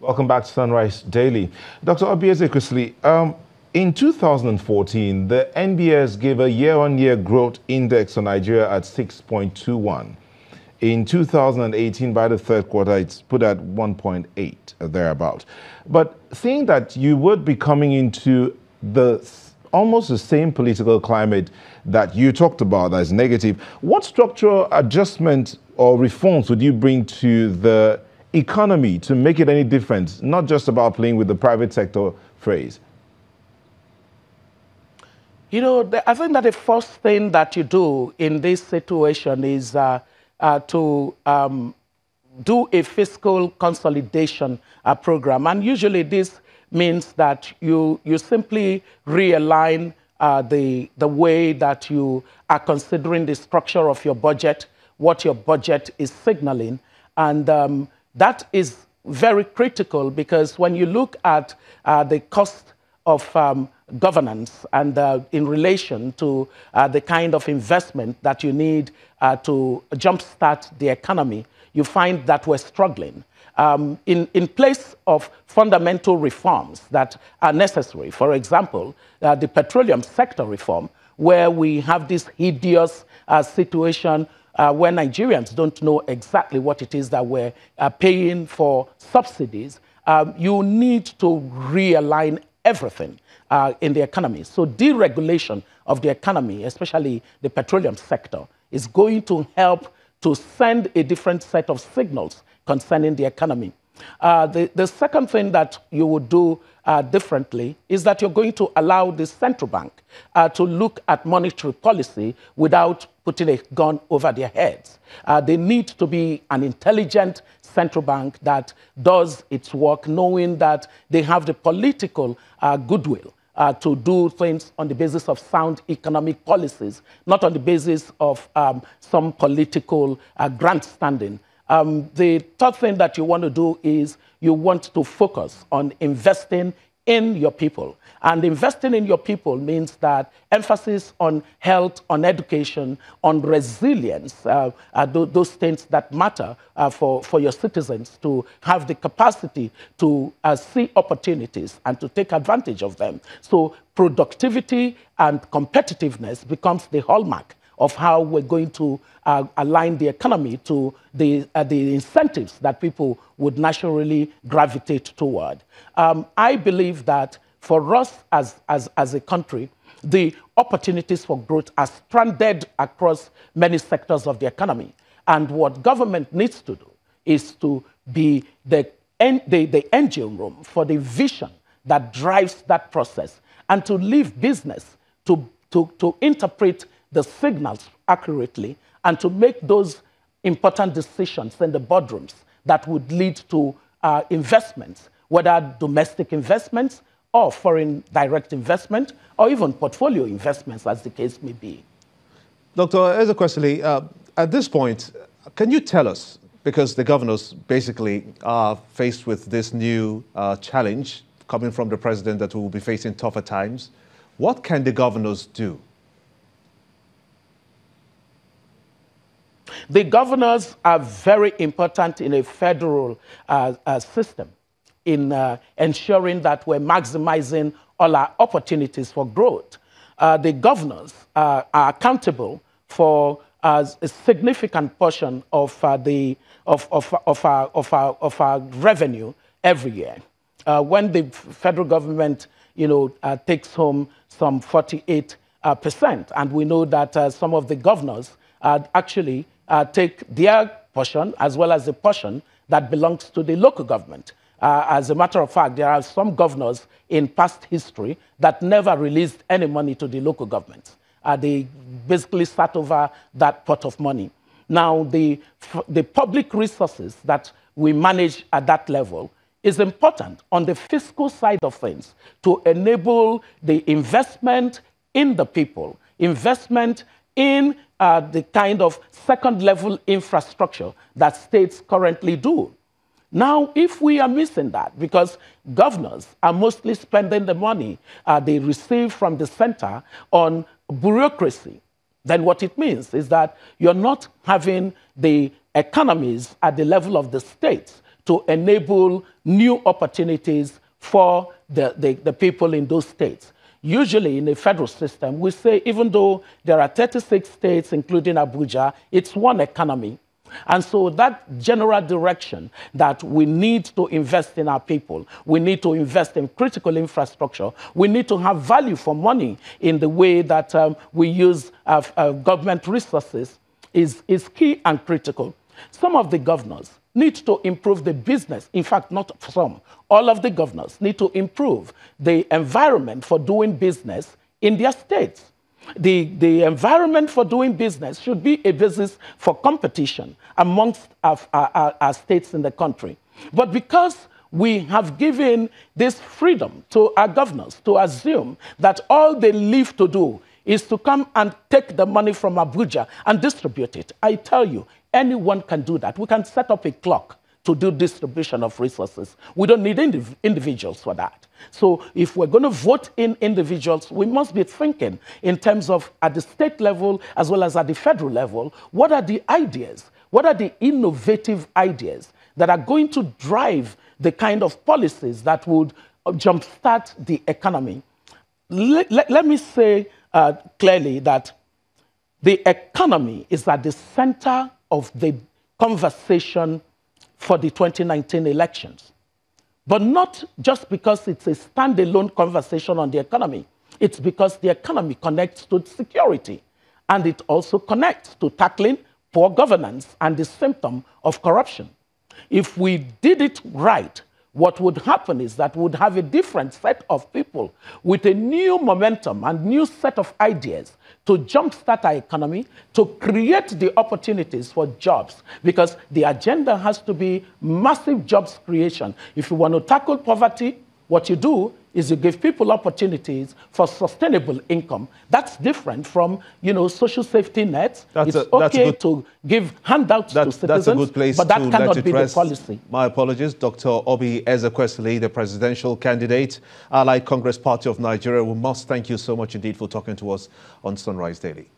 Welcome back to Sunrise Daily. Dr. Ezekwesili, in 2014, the NBS gave a year-on-year growth index for Nigeria at 6.21. In 2018, by the third quarter, it's put at 1.8, thereabout. But seeing that you would be coming into almost the same political climate that you talked about as negative, what structural adjustment or reforms would you bring to the economy to make it any different, not just about playing with the private sector phrase? You know, I think that the first thing that you do in this situation is to do a fiscal consolidation program. And usually this means that you simply realign the way that you are considering the structure of your budget, what your budget is signaling. And that is very critical because when you look at the cost of governance and in relation to the kind of investment that you need to jumpstart the economy, you find that we're struggling. In place of fundamental reforms that are necessary, for example, the petroleum sector reform, where we have this hideous situation where Nigerians don't know exactly what it is that we're paying for subsidies, you need to realign everything in the economy. So deregulation of the economy, especially the petroleum sector, is going to help to send a different set of signals concerning the economy. The second thing that you would do differently is that you're going to allow the central bank to look at monetary policy without putting a gun over their heads. They need to be an intelligent central bank that does its work, knowing that they have the political goodwill to do things on the basis of sound economic policies, not on the basis of some political grandstanding. The third thing that you want to do is you want to focus on investing in your people. And investing in your people means that emphasis on health, on education, on resilience, those things that matter for your citizens to have the capacity to see opportunities and to take advantage of them. So productivity and competitiveness becomes the hallmark of how we're going to align the economy to the incentives that people would naturally gravitate toward. I believe that for us as a country, the opportunities for growth are stranded across many sectors of the economy. And what government needs to do is to be the engine room for the vision that drives that process and to leave business to interpret the signals accurately and to make those important decisions in the boardrooms that would lead to investments, whether domestic investments or foreign direct investment or even portfolio investments, as the case may be. Dr. Ezekwesili, at this point, can you tell us, because the governors basically are faced with this new challenge coming from the president that we will be facing tougher times, what can the governors do? The governors are very important in a federal system in ensuring that we're maximizing all our opportunities for growth. The governors are accountable for a significant portion of our revenue every year. When the federal government, takes home some 48%, and we know that some of the governors actually take their portion as well as the portion that belongs to the local government. As a matter of fact, there are some governors in past history that never released any money to the local governments. They basically sat over that pot of money. Now, the public resources that we manage at that level is important on the fiscal side of things to enable the investment in the people, investment in the kind of second-level infrastructure that states currently do. Now, if we are missing that, because governors are mostly spending the money they receive from the center on bureaucracy, then what it means is that you're not having the economies at the level of the states to enable new opportunities for the people in those states. Usually in a federal system, we say even though there are 36 states, including Abuja, it's one economy. And so that general direction that we need to invest in our people, we need to invest in critical infrastructure, we need to have value for money in the way that we use government resources is key and critical. Some of the governors need to improve the business. In fact, not some. All of the governors need to improve the environment for doing business in their states. The environment for doing business should be a basis for competition amongst our states in the country. But because we have given this freedom to our governors to assume that all they live to do is to come and take the money from Abuja and distribute it, I tell you, anyone can do that. We can set up a clock to do distribution of resources. We don't need individuals for that. So if we're going to vote in individuals, we must be thinking in terms of at the state level as well as at the federal level, what are the ideas? What are the innovative ideas that are going to drive the kind of policies that would jumpstart the economy? Let me say clearly that the economy is at the center of the conversation for the 2019 elections. But not just because it's a standalone conversation on the economy. It's because the economy connects to security. And it also connects to tackling poor governance and the symptom of corruption. If we did it right, what would happen is that we would have a different set of people with a new momentum and new set of ideas to jumpstart our economy, to create the opportunities for jobs, because the agenda has to be massive jobs creation. If you want to tackle poverty, what you do is you give people opportunities for sustainable income. That's different from, social safety nets. It's okay to give handouts to citizens, that's a good place but that to cannot let be it rest. the policy. My apologies. Dr. Obi Ezekwesili, the presidential candidate, Allied Congress Party of Nigeria. We must thank you so much indeed for talking to us on Sunrise Daily.